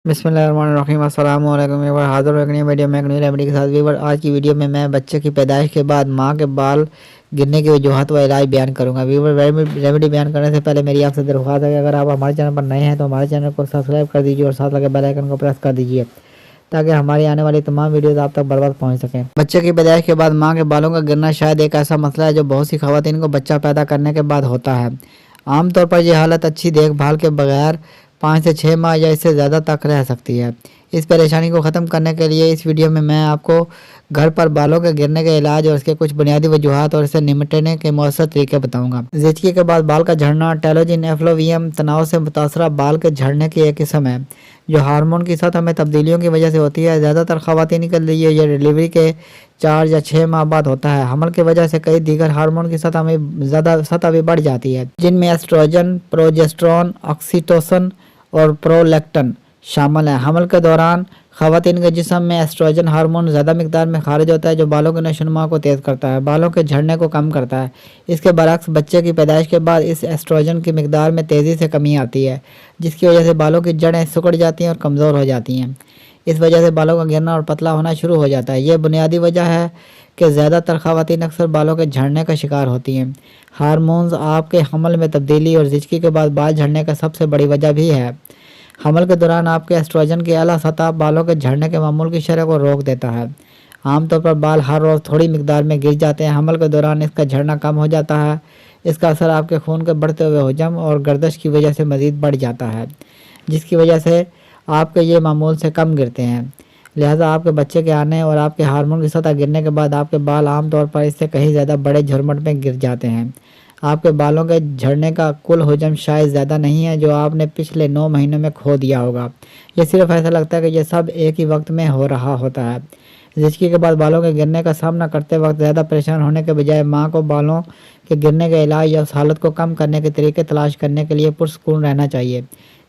बिस्मिल्लाहिर्रहमानिर्रहीम अस्सलाम वालेकुम। एक बार हाजिर हो एक नई वीडियो में एक नई रेमेडी के साथ। व्यूअर, आज की वीडियो में मैं बच्चे की पैदाइश के बाद मां के बाल गिरने की वजूहत व इलाज बयान करूंगा। व्यूअर, रेमेडी बयान करने से पहले मेरी आपसे दरख्वास्त है कि अगर आप हमारे चैनल पर नए हैं तो हमारे चैनल को सब्सक्राइब कर दीजिए और साथ लगे बेल आइकन को प्रेस कर दीजिए ताकि हमारी आने वाली तमाम वीडियोस आप तक बर वक्त पहुँच सकें। बच्चे की पैदाइश के बाद माँ के बालों का गिरना शायद एक ऐसा मसला है जो बहुत सी खवातीन को बच्चा पैदा करने के बाद होता है। आमतौर पर यह हालत अच्छी देखभाल के बगैर 5 से 6 माह या इससे ज़्यादा तक रह सकती है। इस परेशानी को ख़त्म करने के लिए इस वीडियो में मैं आपको घर पर बालों के गिरने के इलाज और इसके कुछ बुनियादी वजूहात और इससे निपटने के मौसर तरीके बताऊंगा। ज़िचकी के बाद बाल का झड़ना टेलोजिन एफ्लोवियम तनाव से मुतासरा बाल के झड़ने की एक किस्म है जो हार्मोन की सतह में तब्दीलियों की वजह से होती है। ज़्यादातर खवातीन के लिए यह डिलीवरी के 4 या 6 माह बाद होता है। हमल की वजह से कई दीगर हार्मोन की सतह भी बढ़ जाती है जिनमें एस्ट्रोजन, प्रोजेस्टेरोन, ऑक्सीटोसिन और प्रोलैक्टिन शामिल है। हमल के दौरान खवातीन के जिस्म में एस्ट्रोजन हार्मोन ज़्यादा मिकदार में खारिज होता है जो बालों के नशोनुमा को तेज़ करता है, बालों के झड़ने को कम करता है। इसके बरक्स बच्चे की पैदाइश के बाद इस एस्ट्रोजन की मिकदार में तेज़ी से कमी आती है जिसकी वजह से बालों की जड़ें सिकुड़ जाती हैं और कमज़ोर हो जाती हैं। इस वजह से बालों का गिरना और पतला होना शुरू हो जाता है। यह बुनियादी वजह है कि ज़्यादातर खवातीन अक्सर बालों के झड़ने का शिकार होती हैं। हार्मोन्स आपके हमल में तब्दीली और ज़िचकी के बाद बाल झड़ने का सबसे बड़ी वजह भी है। हमल के दौरान आपके एस्ट्रोजन की आला सतह बालों के झड़ने के मामूल की शरह को रोक देता है। आमतौर पर बाल हर रोज़ थोड़ी मिकदार में गिर जाते हैं। हमल के दौरान इसका झड़ना कम हो जाता है। इसका असर आपके खून के बढ़ते हुए हजम और गर्दश की वजह से मज़ीद बढ़ जाता है जिसकी वजह से आपके ये मामूल से कम गिरते हैं। लिहाजा आपके बच्चे के आने और आपके हार्मोन की सतह गिरने के बाद आपके बाल आमतौर पर इससे कहीं ज़्यादा बड़े झुरमुट में गिर जाते हैं। आपके बालों के झड़ने का कुल हजम शायद ज़्यादा नहीं है जो आपने पिछले 9 महीनों में खो दिया होगा। यह सिर्फ ऐसा लगता है कि यह सब एक ही वक्त में हो रहा होता है। ज़िचकी के बाद बालों के गिरने का सामना करते वक्त ज़्यादा परेशान होने के बजाय माँ को बालों के गिरने के इलाज या उस हालत को कम करने के तरीके तलाश करने के लिए पुरसकून रहना चाहिए।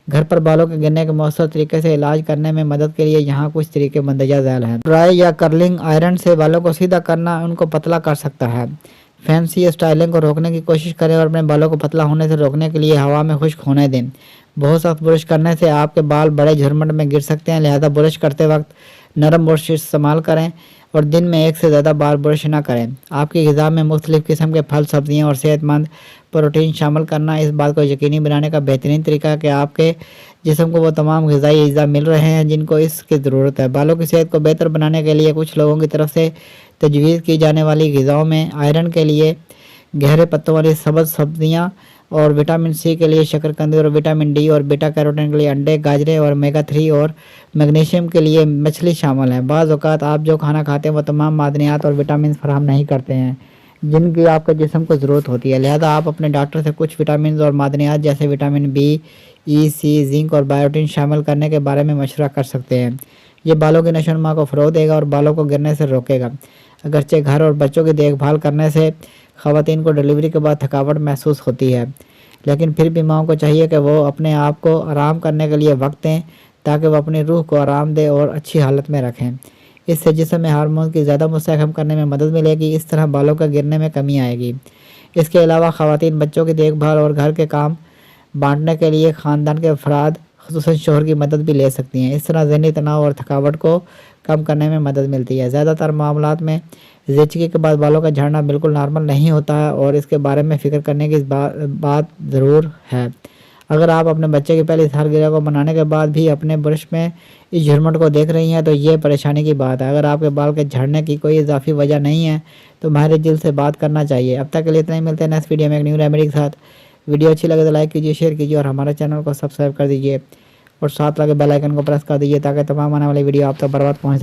घर पर बालों के गिरने के मौसर तरीके से इलाज करने में मदद के लिए यहाँ कुछ तरीके मंदरजा झैल हैं। ड्राई या कर्लिंग आयरन से बालों को सीधा करना उनको पतला कर सकता है। फैंसी स्टाइलिंग को रोकने की कोशिश करें और अपने बालों को पतला होने से रोकने के लिए हवा में खुश्क होने दें। बहुत सख्त ब्रश करने से आपके बाल बड़े झुरमुट में गिर सकते हैं, लिहाजा ब्रश करते वक्त नरम ब्रश इस्तेमाल करें और दिन में 1 से ज़्यादा बार ब्रश ना करें। आपकी ग़िज़ा में मुख्तलिफ़ किस्म के फल, सब्जियाँ और सेहतमंद प्रोटीन शामिल करना इस बात को यकीनी बनाने का बेहतरीन तरीका है कि आपके जिस्म को वो तमाम ग़िज़ाई अज्जा मिल रहे हैं जिनको इसकी ज़रूरत है। बालों की सेहत को बेहतर बनाने के लिए कुछ लोगों की तरफ से तजवीज़ की जाने वाली ग़िज़ाओं में आयरन के लिए गहरे पत्तों वाली सब्ज़ सब्जियाँ और विटामिन सी के लिए शकरकंदी और विटामिन डी और बीटा कैरोटीन के लिए अंडे, गाजरें और ओमेगा 3 और मैग्नीशियम के लिए मछली शामिल हैं। बाज़ औक़ात आप जो खाना खाते हैं वो तमाम मादनियात और विटामिन फराहम नहीं करते हैं जिनकी आपके जिस्म को ज़रूरत होती है। लिहाजा आप अपने डॉक्टर से कुछ विटामिन और मादनियात जैसे विटामिन बी, ई, सी, जिंक और बायोटिन शामिल करने के बारे में मशवरा कर सकते हैं। ये बालों की नशोनुमा को फ़रोग़ देगा और बालों को गिरने से रोकेगा। अगरचे घर और बच्चों की देखभाल करने से ख़वातीन को डिलीवरी के बाद थकावट महसूस होती है, लेकिन फिर भी माँओं को चाहिए कि वो अपने आप को आराम करने के लिए वक्त दें ताकि वो अपनी रूह को आराम दें और अच्छी हालत में रखें। इससे जिस्म में हार्मोन की ज़्यादा मुस्तहकम करने में मदद मिलेगी। इस तरह बालों का गिरने में कमी आएगी। इसके अलावा ख़वातीन बच्चों की देखभाल और घर के काम बांटने के लिए ख़ानदान के अफराद ख़ुसूसन शौहर की मदद भी ले सकती हैं। इस तरह ज़हनी तनाव और थकावट को कम करने में मदद मिलती है। ज़्यादातर मामलात में ज़िचकी के बाद बालों का झड़ना बिल्कुल नॉर्मल नहीं होता है और इसके बारे में फ़िक्र करने की बात ज़रूर है। अगर आप अपने बच्चे की पहली सालगिरह को मनाने के बाद भी अपने ब्रश में इस झुरमुट को देख रही हैं तो ये परेशानी की बात है। अगर आपके बाल के झड़ने की कोई इजाफी वजह नहीं है तो माहिर जिल्द से बात करना चाहिए। अब तक के लिए इतना ही। मिलते हैं नेक्स्ट वीडियो में एक न्यू रेमेडी के साथ। वीडियो अच्छी लगे तो लाइक कीजिए, शेयर कीजिए और हमारे चैनल को सब्सक्राइब कर दीजिए और साथ लगे बेल आइकन को प्रेस कर दीजिए ताकि तमाम आने वाली वीडियो आप तक बर वक्त पहुँच